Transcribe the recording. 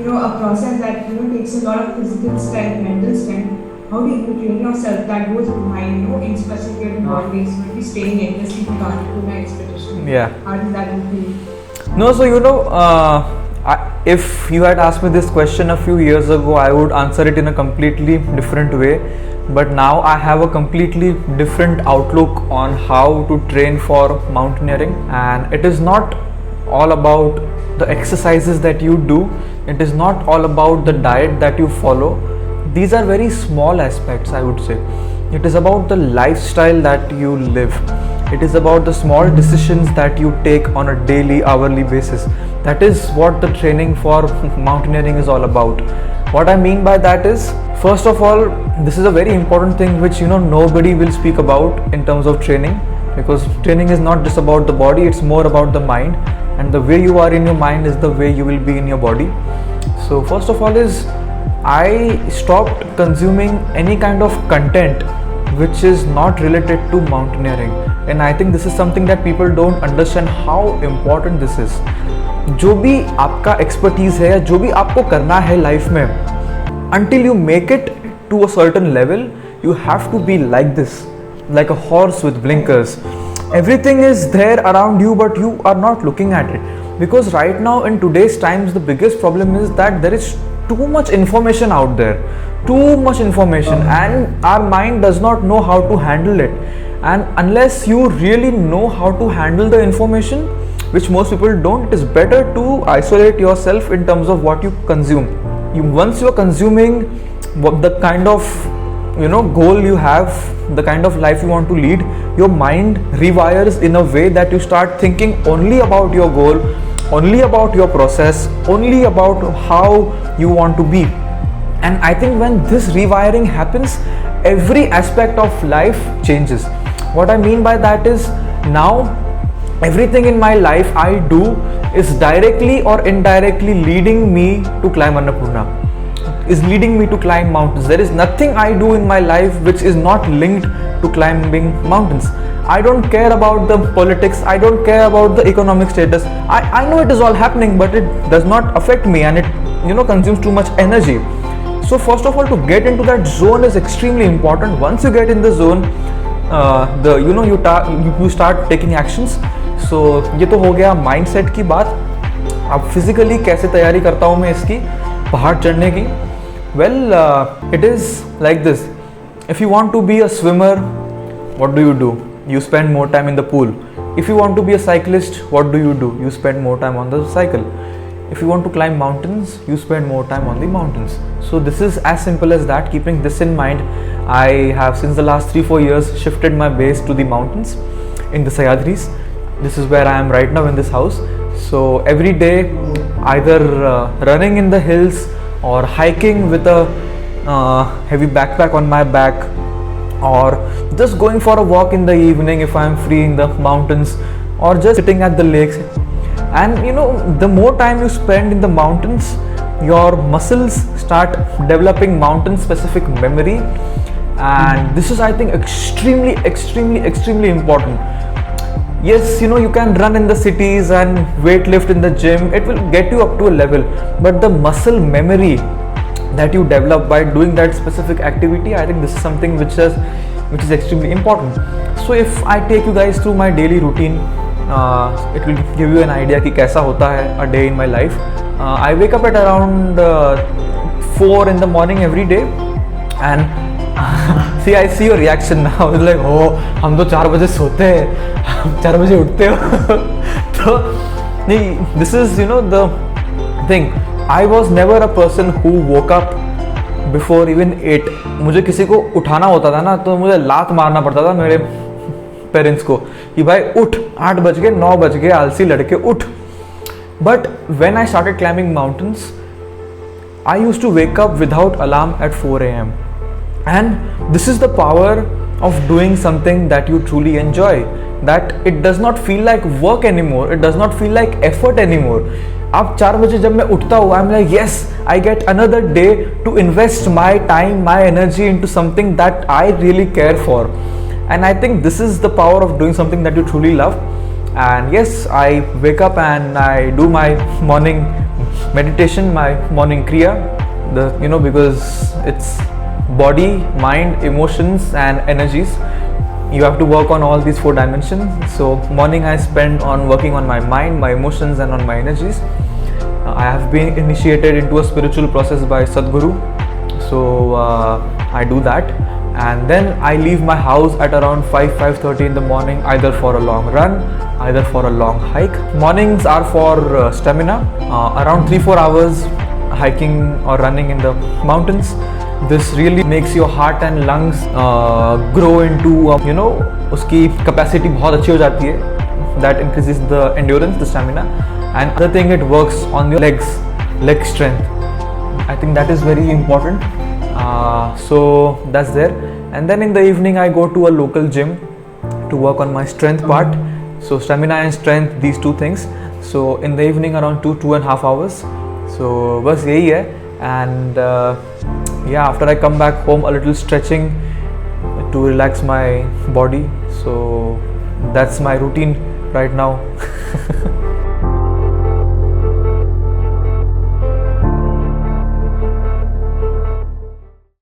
a process that takes a lot of physical strength, mental strength. How do you train yourself that goes behind, in specific holidays, maybe staying endlessly for the Annapurna expedition? Yeah. How does that look for you? No, so if you had asked me this question a few years ago, I would answer it in a completely different way. But now I have a completely different outlook on how to train for mountaineering, and it is not all about the exercises that you do, it is not all about the diet that you follow. These are very small aspects, I would say. It is about the lifestyle that you live. It is about the small decisions that you take on a daily, hourly basis. That is what the training for mountaineering is all about. What I mean by that is, first of all, this is a very important thing which nobody will speak about in terms of training, because training is not just about the body, it's more about the mind, and the way you are in your mind is the way you will be in your body. So first of all is, I stopped consuming any kind of content which is not related to mountaineering, and I think this is something that people don't understand how important this is. जो भी आपका expertise है या जो भी आपको करना है लाइफ में, until you make it to a certain level, you have to be like this, like a horse with blinkers. Everything is there around you, but you are not looking at it, because right now in today's times the biggest problem is that there is too much information out there, too much information, and our mind does not know how to handle it. And unless you really know how to handle the information, which most people don't, it is better to isolate yourself in terms of what you consume. Once you are consuming the kind of goal you have, the kind of life you want to lead, your mind rewires in a way that you start thinking only about your goal, only about your process, only about how you want to be. And I think when this rewiring happens, every aspect of life changes. What I mean by that is, now everything in my life I do is directly or indirectly leading me to climb Annapurna, is leading me to climb mountains. There is nothing I do in my life which is not linked to climbing mountains. I don't care about the politics, I don't care about the economic status. I know it is all happening, but it does not affect me, and it consumes too much energy. So first of all, to get into that zone is extremely important. Once you get in the zone, you start taking actions. So ये तो हो गया mindset की बात. अब physically कैसे तैयारी करता हूँ मैं इसकी पहाड़ चढ़ने की? Well, it is like this. If you want to be a swimmer, what do? You spend more time in the pool. If you want to be a cyclist, what do? You spend more time on the cycle. If you want to climb mountains, you spend more time on the mountains. So this is as simple as that. Keeping this in mind, I have since the last 3-4 years shifted my base to the mountains in the Sahyadris. This is where I am right now in this house. So every day, either running in the hills or hiking with a heavy backpack on my back, or just going for a walk in the evening if I am free in the mountains, or just sitting at the lakes. And the more time you spend in the mountains, your muscles start developing mountain specific memory, and this is, I think, extremely important. Yes, you can run in the cities and weight lift in the gym, it will get you up to a level, but the muscle memory that you develop by doing that specific activity, I think this is something which is extremely important. So if I take you guys through my daily routine, it will give you an idea कि कैसा होता है a day in my life. I wake up at around 4 in the morning every day, and see, I see your reaction now. It's like, oh, हम तो 4 बजे सोते हैं, हम 4 बजे उठते हो. तो नहीं, this is the thing. I was never a person who woke up before even 8. मुझे किसी को उठाना होता था ना, तो मुझे लात मारना पड़ता था मेरे पेरेंट्स को कि भाई उठ, 8 बज गए, 9 बज गए, आलसी लड़के उठ. But when I started climbing mountains, I used to wake up without alarm at 4 a.m. And this is the power of doing something that you truly enjoy, that it does not feel like work anymore, it does not feel like effort anymore. अब 4 बजे जब मैं उठता हूँ, I'm like, yes, I get another day to invest my time, my energy into something that I really care for. And I think this is the power of doing something that you truly love. And yes, I wake up and I do my morning meditation, my morning kriya, because it's body, mind, emotions and energies. You have to work on all these 4 dimensions. So morning I spend on working on my mind, my emotions and on my energies. I have been initiated into a spiritual process by Sadhguru, so I do that, and then I leave my house at around 5:30 in the morning, either for a long run, either for a long hike. Mornings are for stamina, around 3-4 hours hiking or running in the mountains. This really makes your heart and lungs grow into उसकी capacity बहुत अच्छी हो जाती है. That increases the endurance, the stamina, and other thing, it works on your leg strength. I think that is very important. So that's there. And then in the evening I go to a local gym to work on my strength part. So stamina and strength, these 2 things. So in the evening around 2.5 hours. So बस यही है. And yeah, after I come back home, a little stretching to relax my body. So that's my routine right now.